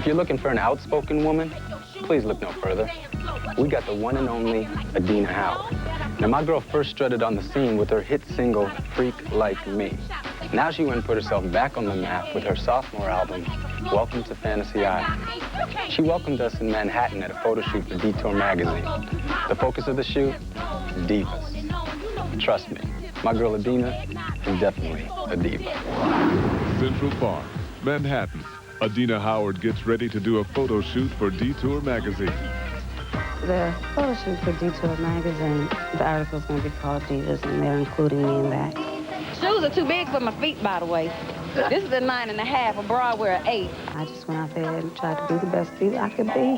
If you're looking for an outspoken woman, please look no further. We got the one and only Adina Howard. Now, my girl first strutted on the scene with her hit single, Freak Like Me. Now she went and put herself back on the map with her sophomore album, Welcome to Fantasy Island. She welcomed us in Manhattan at a photo shoot for Detour magazine. The focus of the shoot, divas. Trust me, my girl Adina is definitely a diva. Central Park, Manhattan. Adina Howard gets ready to do a photo shoot for Detour magazine. The photo shoot for Detour magazine, the article's going to be called Divas, and they're including me in that. Shoes are too big for my feet, by the way. This is a 9.5, a bra wear an 8. I just went out there and tried to be the best diva I could be.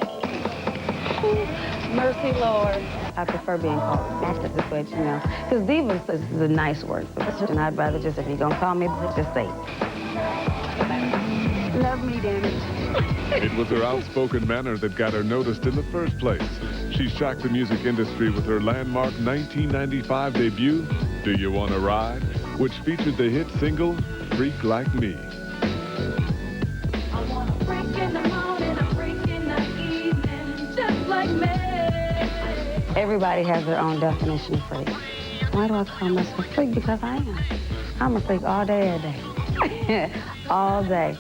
Mercy, Lord. I prefer being called Master, but you know, because divas is a nice word, and I'd rather just, if you're going to call me, just say love me, damn it. It was her outspoken manner that got her noticed in the first place. She shocked the music industry with her landmark 1995 debut, Do You Wanna Ride?, which featured the hit single, Freak Like Me. I wanna freak in the morning, a freak in the evening, just like me. Everybody has their own definition of freak. Why do I call myself a freak? Because I am. I'm a freak all day, every day. All day.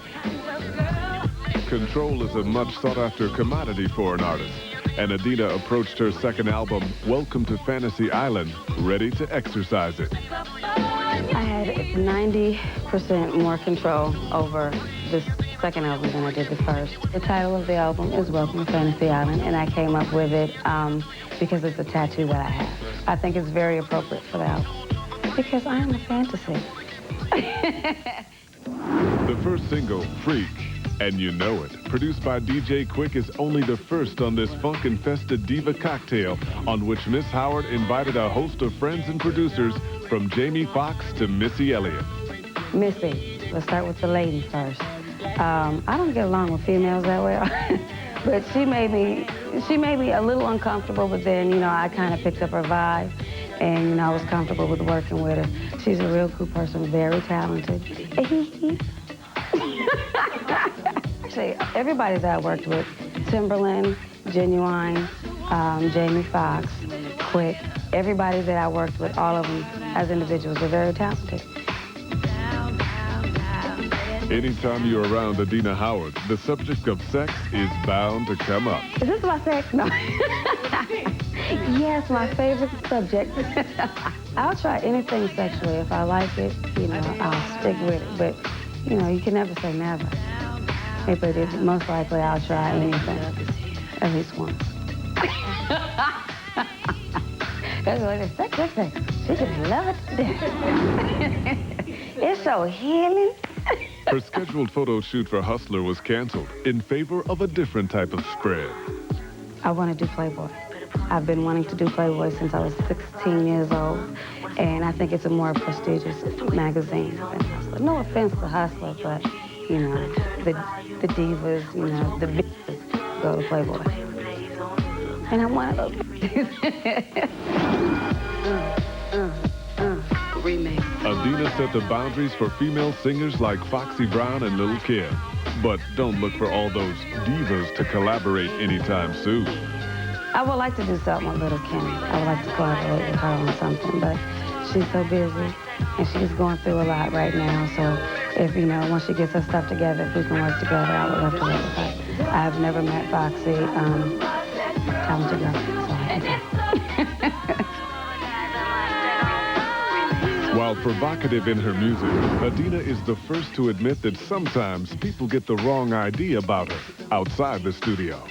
Control is a much sought-after commodity for an artist, and Adina approached her second album, Welcome to Fantasy Island, ready to exercise it. I had 90% more control over this second album than I did the first. The title of the album is Welcome to Fantasy Island, and I came up with it because it's a tattoo that I have. I think it's very appropriate for the album, because I am a fantasy. The first single, Freak, and You Know It, produced by DJ Quick, is only the first on this funk-infested diva cocktail on which Miss Howard invited a host of friends and producers from Jamie Foxx to Missy Elliott. Missy, let's start with the lady first. I don't get along with females that well, but she made me a little uncomfortable, but then, you know, I kind of picked up her vibe, and, you know, I was comfortable with working with her. She's a real cool person, very talented. Actually, everybody that I worked with, Timberland, Genuine, Jamie Foxx, Quick, everybody that I worked with, all of them as individuals are very talented. Anytime you're around Adina Howard, the subject of sex is bound to come up. Is this about sex? No. Yes, my favorite subject. I'll try anything sexually. If I like it, you know, I'll stick with it. But, you know, you can never say never. But most likely I'll try anything, at least once. That's what it is. Sex. She just love it to death. It's so healing. Her scheduled photo shoot for Hustler was canceled in favor of a different type of spread. I want to do Playboy. I've been wanting to do Playboy since I was 16 years old, and I think it's a more prestigious magazine than Hustler. No offense to Hustler, but, you know, the divas, you know, the bitches go to Playboy. And I want to... remix. Adina set the boundaries for female singers like Foxy Brown and Lil' Kim. But don't look for all those divas to collaborate anytime soon. I would like to do something with Lil' Kim. I would like to collaborate with her on something, but she's so busy, and she's going through a lot right now, so if, you know, once she gets her stuff together, if we can work together, I would love to work with her. I have never met Foxy, talented girl, so I can While provocative in her music, Adina is the first to admit that sometimes people get the wrong idea about her outside the studio.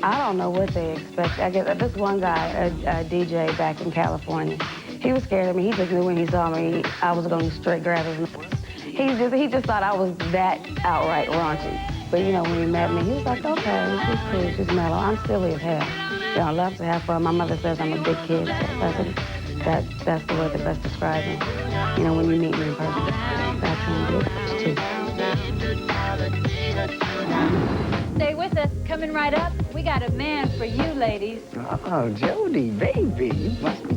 I don't know what they expect. I guess this one guy, a DJ back in California, he was scared of me. He just knew when he saw me, I was going to straight grab his nuts. He just thought I was that outright raunchy. But, you know, when he met me, he was like, okay, she's cool, she's mellow. I'm silly as hell. You know, I love to have fun. My mother says I'm a big kid, so that's the word that best describes me. You know, when you meet me in person, that's when I'm too. Stay with us. Coming right up, we got a man for you, ladies. Oh, Jody, baby, you must be